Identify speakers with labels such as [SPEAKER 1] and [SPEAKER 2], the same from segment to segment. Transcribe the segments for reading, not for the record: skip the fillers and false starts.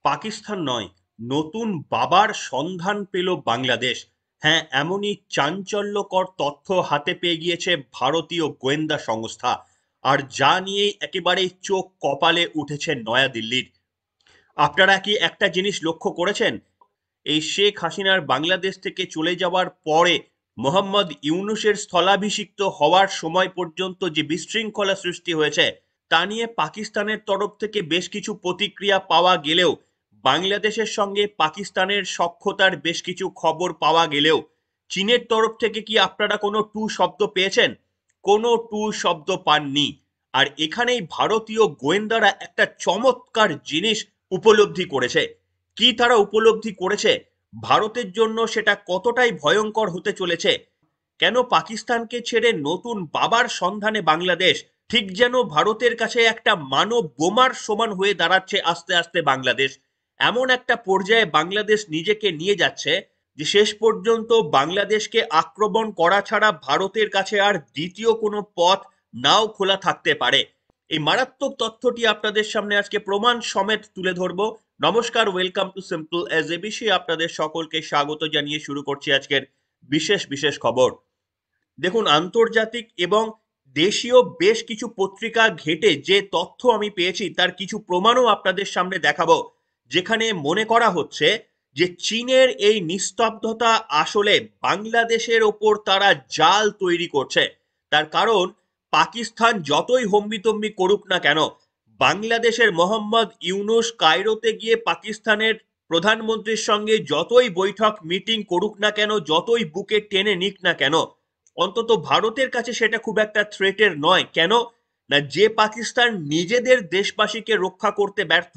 [SPEAKER 1] পাকিস্তান নয়, নতুন বাবার সন্ধান পেল বাংলাদেশ। হ্যাঁ, এমনই চাঞ্চল্যকর তথ্য হাতে পেয়ে গিয়েছে ভারতীয় গোয়েন্দা সংস্থা। আর যা নিয়েই একেবারেই চোখ কপালে উঠেছে নয়াদিল্লির। আপনারা কি একটা জিনিস লক্ষ্য করেছেন? এই শেখ হাসিনার বাংলাদেশ থেকে চলে যাওয়ার পরে মোহাম্মদ ইউনূসের স্থলাভিষিক্ত হওয়ার সময় পর্যন্ত যে বিশৃঙ্খলা সৃষ্টি হয়েছে, তা নিয়ে পাকিস্তানের তরফ থেকে বেশ কিছু প্রতিক্রিয়া পাওয়া গেলেও, বাংলাদেশের সঙ্গে পাকিস্তানের সখ্যতার বেশ কিছু খবর পাওয়া গেলেও, চীনের তরফ থেকে কি আপনারা কোনো টু শব্দ পেয়েছেন? কোনো টু শব্দ পাননি। আর এখানেই ভারতীয় গোয়েন্দারা একটা চমৎকার জিনিস উপলব্ধি করেছে। কি তারা উপলব্ধি করেছে? ভারতের জন্য সেটা কতটাই ভয়ঙ্কর হতে চলেছে। কেন পাকিস্তানকে ছেড়ে নতুন বাবার সন্ধানে বাংলাদেশ, ঠিক যেন ভারতের কাছে একটা মানব বোমার সমান হয়ে দাঁড়াচ্ছে আস্তে আস্তে বাংলাদেশ। এমন একটা পর্যায়ে বাংলাদেশ নিজেকে নিয়ে যাচ্ছে যে শেষ পর্যন্ত বাংলাদেশকে আক্রমণ করা ছাড়া ভারতের কাছে আর দ্বিতীয় কোনো পথ নাও খোলা থাকতে পারে। এই মারাত্মক তথ্যটি আপনাদের সামনে আজকে প্রমাণ সমেত তুলে ধরবো। নমস্কার, welcome to simple as ABC. আপনাদের সকলকে স্বাগত জানিয়ে শুরু করছি আজকের বিশেষ বিশেষ খবর। দেখুন, আন্তর্জাতিক এবং দেশীয় বেশ কিছু পত্রিকা ঘেটে যে তথ্য আমি পেয়েছি তার কিছু প্রমাণও আপনাদের সামনে দেখাবো, যেখানে মনে করা হচ্ছে যে চীনের এই নিস্তব্ধতা আসলে বাংলাদেশের ওপর তারা জাল তৈরি করছে। তার কারণ, পাকিস্তান যতই হম্বিতম্বি করুক না কেন, বাংলাদেশের মোহাম্মদ ইউনূস কায়রোতে গিয়ে পাকিস্তানের প্রধানমন্ত্রীর সঙ্গে যতই বৈঠক মিটিং করুক না কেন, যতই বুকে টেনে নিক না কেন, অন্তত ভারতের কাছে সেটা খুব একটা থ্রেটের নয়। কেন না, যে পাকিস্তান নিজেদের দেশবাসীকে রক্ষা করতে ব্যর্থ,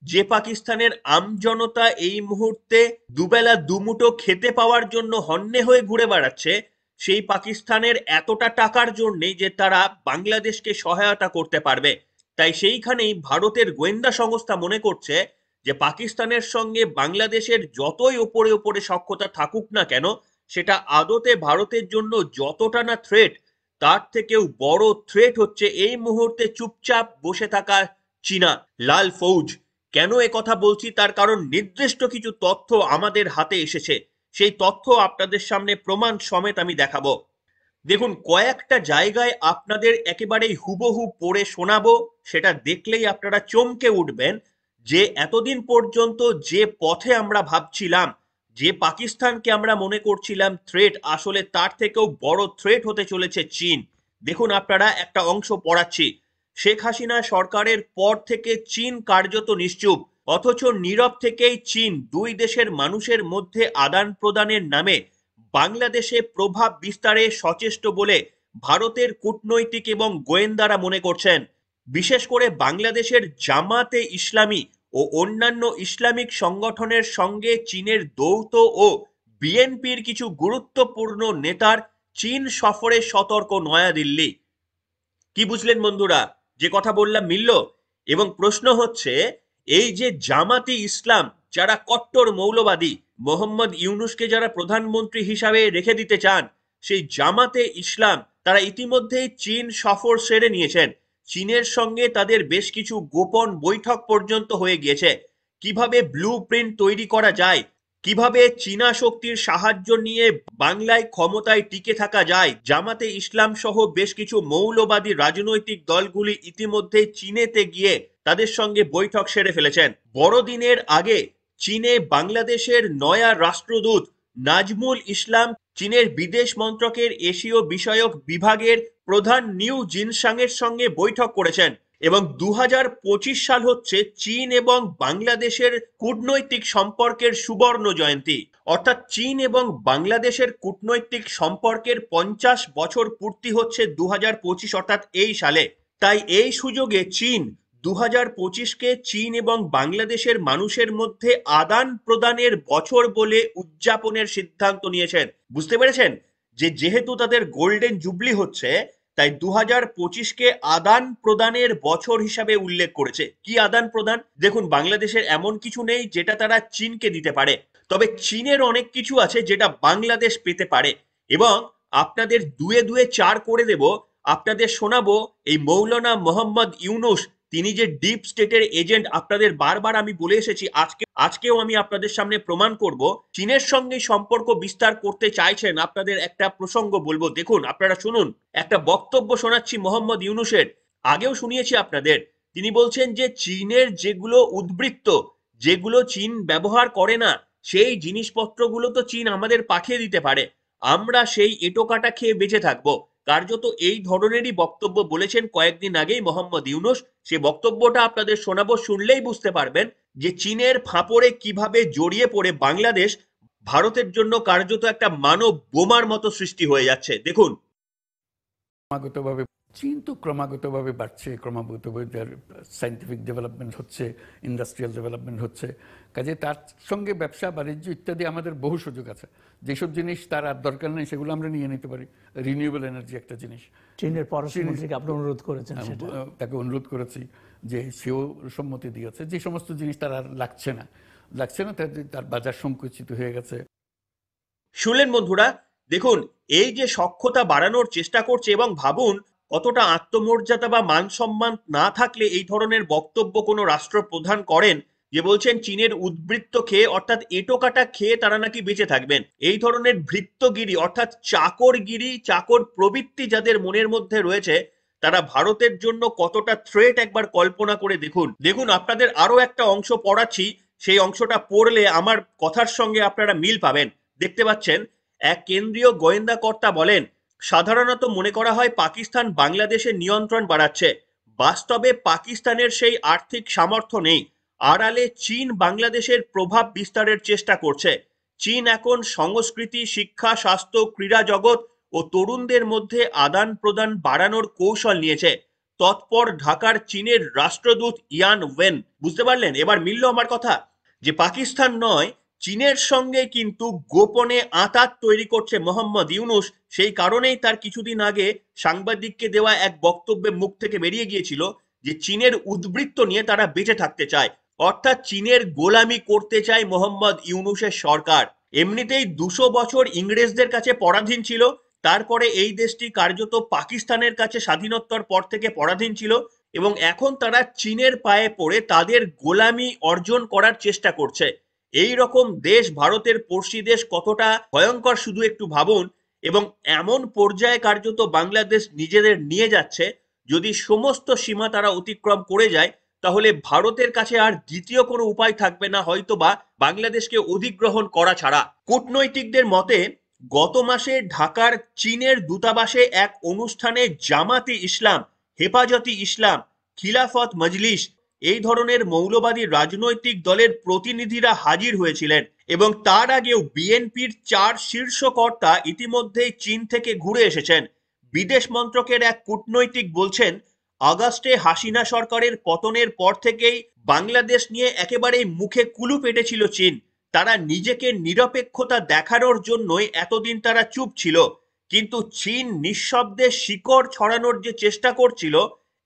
[SPEAKER 1] যে পাকিস্তানের আমজনতা এই মুহূর্তে দুবেলা দুমুঠো খেতে পাওয়ার জন্য হন্যে হয়ে ঘুরে বেড়াচ্ছে, সেই পাকিস্তানের এতটা টাকার জন্যে যে তারা বাংলাদেশকে সহায়তা করতে পারবে। তাই সেইখানেই ভারতের গোয়েন্দা সংস্থা মনে করছে যে পাকিস্তানের সঙ্গে বাংলাদেশের যতই ওপরে ওপরে সখ্যতা থাকুক না কেন, সেটা আদতে ভারতের জন্য যতটা না থ্রেট, তার থেকেও বড় থ্রেট হচ্ছে এই মুহূর্তে চুপচাপ বসে থাকা চীনা লাল ফৌজ। কেন এ কথা বলছি? তার কারণ নির্দিষ্ট কিছু তথ্য আমাদের হাতে এসেছে। সেই তথ্য আপনাদের সামনে প্রমাণ সমেত আমি দেখাবো। দেখুন, কয়েকটা জায়গায় আপনাদের একেবারেই হুবহু পড়ে শোনাবো। সেটা দেখলেই আপনারা চমকে উঠবেন যে এতদিন পর্যন্ত যে পথে আমরা ভাবছিলাম, যে পাকিস্তানকে আমরা মনে করছিলাম থ্রেট, আসলে তার থেকেও বড় থ্রেট হতে চলেছে চীন। দেখুন, আপনারা একটা অংশ পড়াচ্ছি। শেখ হাসিনা সরকারের পর থেকে চীন কার্যত নিশ্চুপ, অথচ নীরব থেকেই চীন দুই দেশের মানুষের মধ্যে আদান প্রদানের নামে বাংলাদেশে প্রভাব বিস্তারে সচেষ্ট বলে ভারতের কূটনৈতিক এবং গোয়েন্দারা মনে করছেন। বিশেষ করে বাংলাদেশের জামাতে ইসলামী ও অন্যান্য ইসলামিক সংগঠনের সঙ্গে চীনের দৌত ও বিএনপির কিছু গুরুত্বপূর্ণ নেতার চীন সফরে সতর্ক নয়াদিল্লি। কি বুঝলেন বন্ধুরা? যে কথা বললাম মিলল? এবং প্রশ্ন হচ্ছে, এই যে জামাতি ইসলাম, যারা কট্টর মৌলবাদী, মোহাম্মদ ইউনূসকে যারা প্রধানমন্ত্রী হিসাবে রেখে দিতে চান, সেই জামাতে ইসলাম তারা ইতিমধ্যেই চীন সফর সেরে নিয়েছেন। চীনের সঙ্গে তাদের বেশ কিছু গোপন বৈঠক পর্যন্ত হয়ে গিয়েছে। কিভাবে ব্লু প্রিন্ট তৈরি করা যায়, কিভাবে চীনা শক্তির সাহায্য নিয়ে বাংলায় ক্ষমতায় টিকে থাকা যায়, জামাতে ইসলাম সহ বেশ কিছু মৌলবাদী রাজনৈতিক দলগুলি ইতিমধ্যে চীনেতে গিয়ে তাদের সঙ্গে বৈঠক সেরে ফেলেছেন। বড়দিনের আগে চীনে বাংলাদেশের নয়া রাষ্ট্রদূত নাজমুল ইসলাম চীনের বিদেশ মন্ত্রকের এশীয় বিষয়ক বিভাগের প্রধান নিউ জিনসাংয়ের সঙ্গে বৈঠক করেছেন। এবং 2025 সাল হচ্ছে চীন এবং বাংলাদেশের কূটনৈতিক সম্পর্কের সুবর্ণ জয়ন্তী। অর্থাৎ চীন এবং বাংলাদেশের কূটনৈতিক সম্পর্কের 50 বছর পূর্তি হচ্ছে 2025, অর্থাৎ এই সালে। তাই এই সুযোগে চীন 2025কে চীন এবং বাংলাদেশের মানুষের মধ্যে আদান প্রদানের বছর বলে উদযাপনের সিদ্ধান্ত নিয়েছেন। বুঝতে পেরেছেন যে যেহেতু তাদের গোল্ডেন জুবলি হচ্ছে, তাই 2025কে আদান প্রদানের বছর হিসাবে উল্লেখ করেছে। কি আদান প্রদান? দেখুন, বাংলাদেশের এমন কিছু নেই যেটা তারা চীনকে দিতে পারে, তবে চীনের অনেক কিছু আছে যেটা বাংলাদেশ পেতে পারে। এবং আপনাদের দুয়ে দুয়ে চার করে দেব, আপনাদের শোনাবো এই মৌলানা মোহাম্মদ ইউনূস তিনি যে ডিপ স্টেটের এজেন্ট আপনাদের বারবার আমি বলে এসেছি, আজকেও আমি আপনাদের সামনে প্রমাণ করব চীনের সঙ্গে সম্পর্ক বিস্তার করতে চাইছেন। আপনাদের একটা প্রসঙ্গ বলবো, দেখুন আপনারা শুনুন, একটা বক্তব্য শোনাচ্ছি মোহাম্মদ ইউনূসের, আগেও শুনিয়েছি আপনাদের। তিনি বলছেন যে চীনের যেগুলো উদ্বৃত্ত, যেগুলো চীন ব্যবহার করে না, সেই জিনিসপত্রগুলো তো চীন আমাদের পাঠিয়ে দিতে পারে, আমরা সেই এঁটোকাটা খেয়ে বেঁচে থাকবো। কার্যত এই ধরনেরই বক্তব্য বলেছেন কয়েকদিন আগেই মোহাম্মদ ইউনূস। সে বক্তব্যটা আপনাদের শোনাবো, শুনলেই বুঝতে পারবেন যে চীনের ফাঁপড়ে কিভাবে জড়িয়ে পড়ে বাংলাদেশ ভারতের জন্য কার্যত একটা মানব বোমার মতো সৃষ্টি হয়ে যাচ্ছে। দেখুন।
[SPEAKER 2] ক্রমাগতভাবে চীন তো ক্রমাগতভাবে বাড়ছে, ক্রমাগতভাবে তার সায়েন্টিফিক ডেভেলপমেন্ট হচ্ছে, ইন্ডাস্ট্রিয়াল ডেভেলপমেন্ট হচ্ছে, কাজে তার সঙ্গে ব্যবসা বাণিজ্য ইত্যাদি আমাদের বহু সুযোগ আছে। যেসব জিনিস তার আর দরকার নেই সেগুলো আমরা নিয়ে নিতে পারি। রিনিউয়েবল এনার্জি একটা জিনিস।
[SPEAKER 3] চীনের পররাষ্ট্রমন্ত্রীকে আপনি অনুরোধ করেছেন,
[SPEAKER 2] তাকে অনুরোধ করেছি যে সেও সম্মতি দিয়েছে। যে সমস্ত জিনিস তার আর লাগছে না, তার বাজার সংকুচিত হয়ে গেছে।
[SPEAKER 1] শুনলেন বন্ধুরা, দেখুন এই যে সখ্যতা বাড়ানোর চেষ্টা করছে, এবং ভাবুন কতটা আত্মমর্যাদা বা মান সম্মান না থাকলে এই ধরনের বক্তব্য কোনো রাষ্ট্রপ্রধান করেন, যে বলছেন চীনের উদ্বৃত্ত খেয়ে অর্থাৎ এঁটোকাটা খেয়ে তারা নাকি বেঁচে থাকবেন। এই ধরনের ভৃত্যগিরি অর্থাৎ চাকরগিরি, চাকর প্রবৃত্তি যাদের মনের মধ্যে রয়েছে, তারা ভারতের জন্য কতটা থ্রেট একবার কল্পনা করে দেখুন। দেখুন আপনাদের আরো একটা অংশ পড়াচ্ছি, সেই অংশটা পড়লে আমার কথার সঙ্গে আপনারা মিল পাবেন। দেখতে পাচ্ছেন, এক কেন্দ্রীয় গোয়েন্দা কর্তা বলেন, সাধারণত মনে করা হয় পাকিস্তান বাংলাদেশের নিয়ন্ত্রণ বাড়াচ্ছে, বাস্তবে পাকিস্তানের সেই আর্থিক সামর্থ্য নেই। আড়ালে চীন বাংলাদেশের প্রভাব বিস্তারের চেষ্টা করছে। চীন এখন সংস্কৃতি, শিক্ষা, স্বাস্থ্য, ক্রীড়া জগৎ ও তরুণদের মধ্যে আদান প্রদান বাড়ানোর কৌশল নিয়েছে। তৎপর ঢাকার চীনের রাষ্ট্রদূত ইয়ান ওয়েন। বুঝতে পারলেন? এবার মিলল আমার কথা, যে পাকিস্তান নয়, চীনের সঙ্গে কিন্তু গোপনে আঁতাত তৈরি করছে মোহাম্মদ ইউনূস। সেই কারণেই তার কিছুদিন আগে সাংবাদিককে দেওয়া এক বক্তব্যে মুখ থেকে বেরিয়ে গিয়েছিল যে চীনের উদ্বৃত্ত নিয়ে তারা বেঁচে থাকতে চায়, অর্থাৎ চীনের গোলামি করতে চায় মোহাম্মদ ইউনূসের সরকার। এমনিতেই 200 বছর ইংরেজদের কাছে পরাধীন ছিল, তারপরে এই দেশটি কার্যত পাকিস্তানের কাছে স্বাধীনোত্তর পর থেকে পরাধীন ছিল, এবং এখন তারা চীনের পায়ে পড়ে তাদের গোলামি অর্জন করার চেষ্টা করছে। এই রকম দেশ, ভারতের পড়শি দেশ, কতটা ভয়ঙ্কর শুধু একটু ভাবুন। এবং এমন পর্যায়ে কার্যত বাংলাদেশ নিজেদের নিয়ে যাচ্ছে, যদি সমস্ত সীমা তারা অতিক্রম করে যায়, তাহলে ভারতের কাছে আর দ্বিতীয় কোনো উপায় থাকবে না হয়তোবা বাংলাদেশকে অধিগ্রহণ করা ছাড়া। কূটনৈতিকদের মতে গত মাসে ঢাকার চীনের দূতাবাসে এক অনুষ্ঠানে জামাতি ইসলাম, হেফাজতি ইসলাম, খিলাফত মজলিস, এই ধরনের মৌলবাদী রাজনৈতিক দলের প্রতিনিধিরা হাজির হয়েছিলেন, এবং তার আগেও বিএনপির 4 শীর্ষ কর্তা ইতিমধ্যেই চীন থেকে ঘুরে এসেছেন। বিদেশ মন্ত্রকের এক কূটনৈতিক বলছেন, আগস্টে হাসিনা সরকারের পতনের পর থেকেই বাংলাদেশ নিয়ে একেবারেই মুখে কুলুপ এঁটেছিল চীন। তারা নিজেকে নিরপেক্ষতা দেখানোর জন্যই এতদিন তারা চুপ ছিল, কিন্তু চীন নিঃশব্দে শিকড় ছড়ানোর যে চেষ্টা করছিল,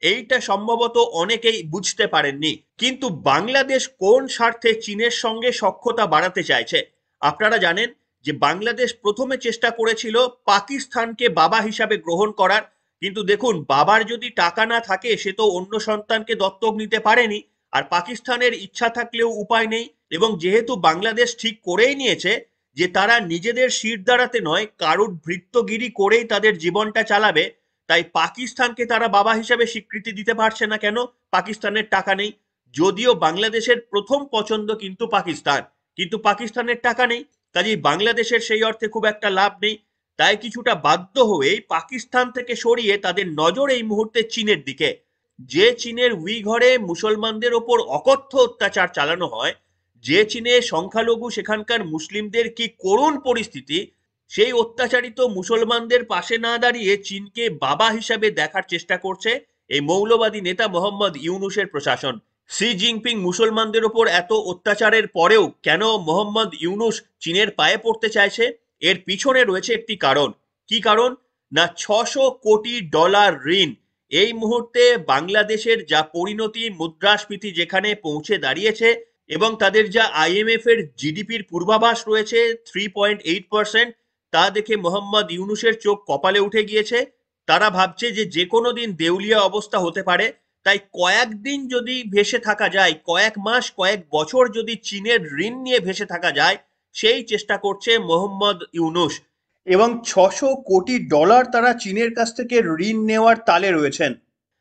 [SPEAKER 1] এইটা সম্ভবত অনেকেই বুঝতে পারেননি। কিন্তু বাংলাদেশ কোন স্বার্থে চীনের সঙ্গে সখ্যতা বাড়াতে চাইছে? আপনারা জানেন যে বাংলাদেশ প্রথমে চেষ্টা করেছিল পাকিস্তানকে বাবা হিসাবে গ্রহণ করার, কিন্তু দেখুন বাবার যদি টাকা না থাকে সে তো অন্য সন্তানকে দত্তক নিতে পারেনি, আর পাকিস্তানের ইচ্ছা থাকলেও উপায় নেই। এবং যেহেতু বাংলাদেশ ঠিক করেই নিয়েছে যে তারা নিজেদের শির দাঁড়াতে নয়, কারুর ভৃত্যগিরি করেই তাদের জীবনটা চালাবে, তাই পাকিস্তানকে তারা বাবা হিসাবে স্বীকৃতি দিতে পারছে না। কেন? পাকিস্তানের টাকা নেই। যদিও বাংলাদেশের প্রথম পছন্দ কিন্তু পাকিস্তান, কিন্তু পাকিস্তানের টাকা নেই, কাজেই বাংলাদেশের সেই অর্থে খুব একটা লাভ নেই। তাই কিছুটা বাধ্য হয়েই পাকিস্তান থেকে সরিয়ে তাদের নজর এই মুহূর্তে চীনের দিকে। যে চীনের উইঘরে মুসলমানদের ওপর অকথ্য অত্যাচার চালানো হয়, যে চীনে সংখ্যালঘু সেখানকার মুসলিমদের কি করুণ পরিস্থিতি, সেই অত্যাচারিত মুসলমানদের পাশে না দাঁড়িয়ে চীনকে বাবা হিসাবে দেখার চেষ্টা করছে এই মৌলবাদী নেতা মোহাম্মদ ইউনূসের প্রশাসন। শি জিনপিং মুসলমানদের ওপর এত অত্যাচারের পরেও কেন মোহাম্মদ ইউনূস চীনের পায়ে পড়তে চাইছে? এর পিছনে রয়েছে একটি কারণ। কি কারণ? না, $600 কোটি ঋণ। এই মুহূর্তে বাংলাদেশের যা পরিণতি, মুদ্রাস্ফীতি যেখানে পৌঁছে দাঁড়িয়েছে, এবং তাদের যা আইএমএফ এর জিডিপির পূর্বাভাস রয়েছে 3.8%, তা দেখে মোহাম্মদ ইউনূসের চোখ কপালে উঠে গিয়েছে। তারা ভাবছে যে যে কোনো দিন দেউলিয়া অবস্থা হতে পারে, তাই কয়েকদিন যদি ভেসে থাকা যায়, কয়েক মাস কয়েক বছর যদি চীনের ঋণ নিয়ে ভেসে থাকা যায়, সেই চেষ্টা করছে মোহাম্মদ ইউনূস। এবং $600 কোটি তারা চীনের কাছ থেকে ঋণ নেওয়ার তালে রয়েছেন।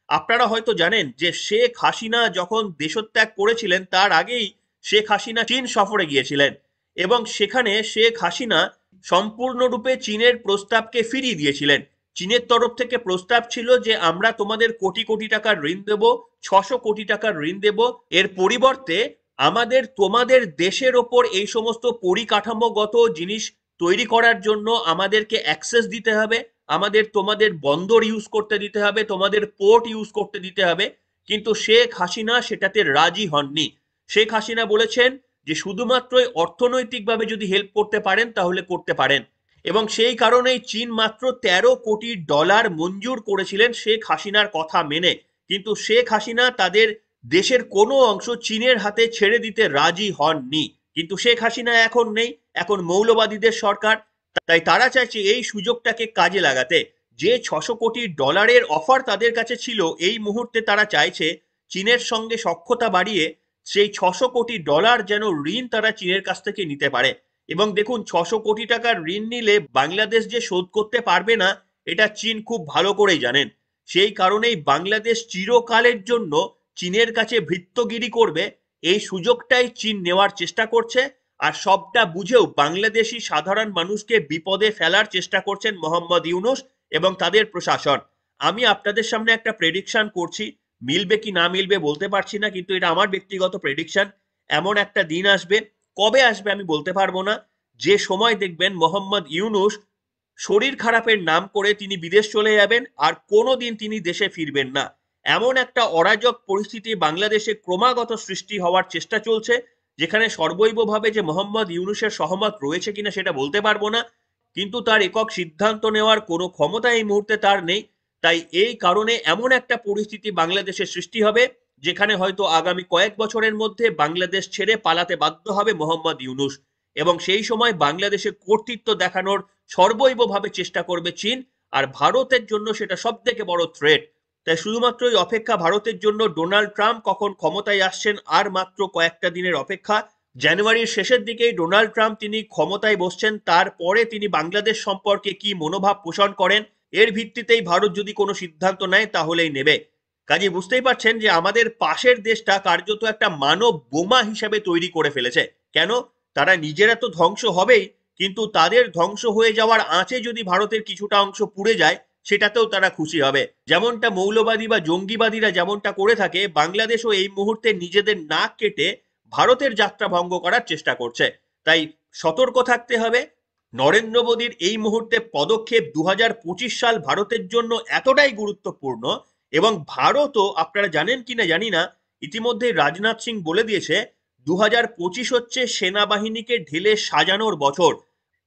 [SPEAKER 1] আপনারা হয়তো জানেন যে শেখ হাসিনা যখন দেশত্যাগ করেছিলেন তার আগেই শেখ হাসিনা চীন সফরে গিয়েছিলেন, এবং সেখানে শেখ হাসিনা সম্পূর্ণরূপে চীনের প্রস্তাবকে ফিরিয়ে দিয়েছিলেন। চীনের তরফ থেকে প্রস্তাব ছিল যে আমরা তোমাদের কোটি কোটি টাকার ঋণ দেব, 600 কোটি টাকার ঋণ দেব, এর পরিবর্তে আমাদের তোমাদের দেশের ওপর এই সমস্ত পরিকাঠামোগত জিনিস তৈরি করার জন্য আমাদেরকে অ্যাক্সেস দিতে হবে, আমাদের তোমাদের বন্দর ইউজ করতে দিতে হবে, তোমাদের পোর্ট ইউজ করতে দিতে হবে। কিন্তু শেখ হাসিনা সেটাতে রাজি হননি। শেখ হাসিনা বলেছেন যে শুধুমাত্র অর্থনৈতিকভাবে যদি হেল্প করতে পারেন তাহলে করতে পারেন, এবং সেই কারণেই চীন মাত্র $13 কোটি মঞ্জুর করেছিলেন শেখ হাসিনার কথা মেনে। কিন্তু শেখ হাসিনা তাদের দেশের কোনো অংশ চীনের হাতে ছেড়ে দিতে রাজি হননি। কিন্তু শেখ হাসিনা এখন নেই, এখন মৌলবাদীদের সরকার। তাই তারা চাইছে এই সুযোগটাকে কাজে লাগাতে। যে $600 কোটি অফার তাদের কাছে ছিল, এই মুহূর্তে তারা চাইছে চীনের সঙ্গে সখ্যতা বাড়িয়ে সেই $600 কোটি যেন ঋণ তারা চীনের কাছ থেকে নিতে পারে। এবং দেখুন, 600 কোটি টাকার ঋণ নিলে বাংলাদেশ যে শোধ করতে পারবে না, এটা চীন খুব ভালো করেই জানেন। সেই কারণেই বাংলাদেশ চিরকালের জন্য চীনের কাছে ভৃত্যগিরি করবে, এই সুযোগটাই চীন নেওয়ার চেষ্টা করছে। আর সবটা বুঝেও বাংলাদেশি সাধারণ মানুষকে বিপদে ফেলার চেষ্টা করছেন মোহাম্মদ ইউনূস এবং তাদের প্রশাসন। আমি আপনাদের সামনে একটা প্রেডিকশন করছি, মিলবে কি না মিলবে বলতে পারছি না, কিন্তু এটা আমার ব্যক্তিগত প্রেডিকশন। এমন একটা দিন আসবে, কবে আসবে আমি বলতে পারবো না, যে সময় দেখবেন মোহাম্মদ ইউনূস শরীর খারাপের নাম করে তিনি বিদেশ চলে যাবেন আর কোনোদিন তিনি দেশে ফিরবেন না। এমন একটা অরাজক পরিস্থিতি বাংলাদেশে ক্রমাগত সৃষ্টি হওয়ার চেষ্টা চলছে, যেখানে সর্বৈবভাবে যে মোহাম্মদ ইউনূসের সহমত রয়েছে কিনা সেটা বলতে পারবো না, কিন্তু তার একক সিদ্ধান্ত নেওয়ার কোনো ক্ষমতা এই মুহূর্তে তার নেই। তাই এই কারণে এমন একটা পরিস্থিতি বাংলাদেশে সৃষ্টি হবে, যেখানে হয়তো আগামী কয়েক বছরের মধ্যে বাংলাদেশ ছেড়ে পালাতে বাধ্য হবে মোহাম্মদ ইউনূস, এবং সেই সময় বাংলাদেশে কর্তৃত্ব দেখানোর সর্বৈবভাবে চেষ্টা করবে চীন। আর ভারতের জন্য সেটা সব থেকে বড় থ্রেট। তাই শুধুমাত্রই অপেক্ষা ভারতের জন্য, ডোনাল্ড ট্রাম্প কখন ক্ষমতায় আসছেন আর মাত্র কয়েকটা দিনের অপেক্ষা। জানুয়ারির শেষের দিকেই ডোনাল্ড ট্রাম্প তিনি ক্ষমতায় বসছেন, তারপরে তিনি বাংলাদেশ সম্পর্কে কি মনোভাব পোষণ করেন, এর ভিত্তিতেই ভারত যদি কোনো সিদ্ধান্ত নেয় তাহলেই নেবে। কাজে বুঝতেই পারছেন যে আমাদের পাশের দেশটা কার্যত একটা মানব বোমা হিসাবে তৈরি করে ফেলেছে। কেন? তারা নিজেরা তো ধ্বংস হবেই, কিন্তু তাদের ধ্বংস হয়ে যাওয়ার আঁচে যদি ভারতের কিছুটা অংশ পুড়ে যায়, সেটাতেও তারা খুশি হবে। যেমনটা মৌলবাদী বা জঙ্গিবাদীরা যেমনটা করে থাকে, বাংলাদেশও এই মুহূর্তে নিজেদের নাক কেটে ভারতের যাত্রা ভঙ্গ করার চেষ্টা করছে। তাই সতর্ক থাকতে হবে। নরেন্দ্র মোদীর এই মুহূর্তে পদক্ষেপ 2025 সাল ভারতের জন্য এতটাই গুরুত্বপূর্ণ, এবং ভারতও, আপনারা জানেন কিনা জানি না, ইতিমধ্যে রাজনাথ সিং বলে দিয়েছে 2025 হচ্ছে সেনাবাহিনীকে ঢেলে সাজানোর বছর,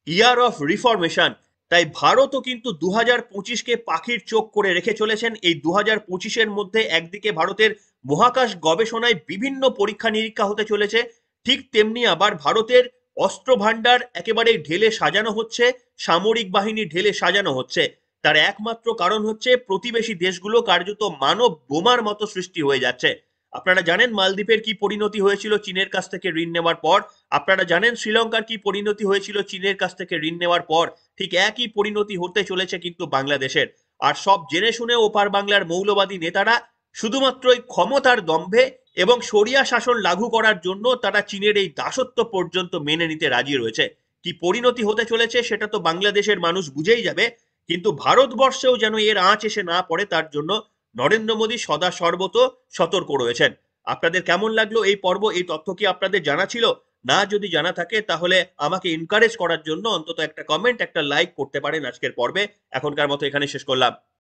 [SPEAKER 1] ইয়ার অফ রিফরমেশন। তাই ভারতও কিন্তু 2025কে পাখির চোখ করে রেখে চলেছেন। এই 2025-এর মধ্যে একদিকে ভারতের মহাকাশ গবেষণায় বিভিন্ন পরীক্ষা নিরীক্ষা হতে চলেছে, ঠিক তেমনি আবার ভারতের অস্ত্র ভান্ডার একেবারে ঢেলে সাজানো হচ্ছে, সামরিক বাহিনী ঢেলে সাজানো হচ্ছে। তার একমাত্র কারণ হচ্ছে প্রতিবেশী দেশগুলো কার্যত মানব বোমার মতো সৃষ্টি হয়ে যাচ্ছে। আপনারা জানেন মালদ্বীপের কি পরিণতি হয়েছিল চীনের কাছ থেকে ঋণ নেওয়ার পর, আপনারা জানেন শ্রীলঙ্কার কি পরিণতি হয়েছিল চীনের কাছ থেকে ঋণ নেওয়ার পর। ঠিক একই পরিণতি হতে চলেছে কিন্তু বাংলাদেশের। আর সব জেনে শুনে ওপার বাংলার মৌলবাদী নেতারা শুধুমাত্র ক্ষমতার দম্ভে এবং শরিয়া শাসন লাগু করার জন্য তারা চীনের এই দাসত্ব পর্যন্ত মেনে নিতে রাজি রয়েছে। কি পরিণতি হতে চলেছে সেটা তো বাংলাদেশের মানুষ বুঝেই যাবে, কিন্তু ভারতবর্ষেও যেন এর আঁচ এসে না পড়ে তার জন্য নরেন্দ্র মোদী সদা সর্বত সতর্ক রয়েছেন। আপনাদের কেমন লাগলো এই পর্ব? এই তথ্য কি আপনাদের জানা ছিল? না যদি জানা থাকে তাহলে আমাকে এনকারেজ করার জন্য অন্তত একটা কমেন্ট, একটা লাইক করতে পারেন আজকের পর্বে। এখনকার মতো এখানে শেষ করলাম।